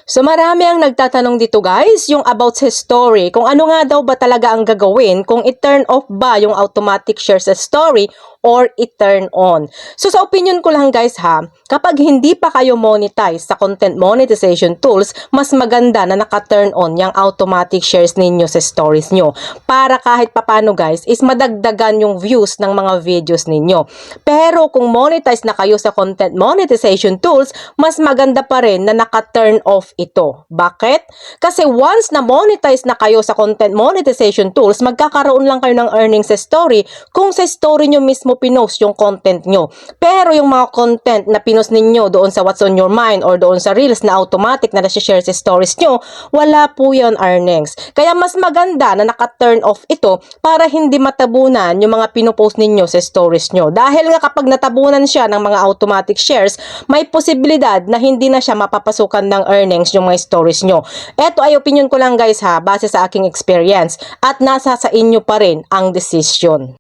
So marami ang nagtatanong dito guys, yung about sa story, kung ano nga daw ba talaga ang gagawin kung i-turn off ba yung automatic share sa story or i-turn on. So sa opinion ko lang guys ha, kapag hindi pa kayo monetize sa content monetization tools, mas maganda na naka-turn on yung automatic shares ninyo sa stories nyo. Para kahit papano guys, is madagdagan yung views ng mga videos ninyo. Pero kung monetize na kayo sa content monetization tools, mas maganda pa rin na naka-turn off ito. Bakit? Kasi once na monetize na kayo sa content monetization tools, magkakaroon lang kayo ng earnings sa story kung sa story nyo mismo pinost yung content nyo. Pero yung mga content na pinost ninyo doon sa What's on Your Mind or doon sa Reels na automatic na nasi-share sa stories nyo, wala po yun earnings. Kaya mas maganda na naka-turn off ito para hindi matabunan yung mga pinopost ninyo sa stories nyo. Dahil nga kapag natabunan siya ng mga automatic shares, may posibilidad na hindi na siya mapapasukan ng earnings yung mga stories nyo. Ito ay opinion ko lang guys ha, base sa aking experience. At nasa sa inyo pa rin ang decision.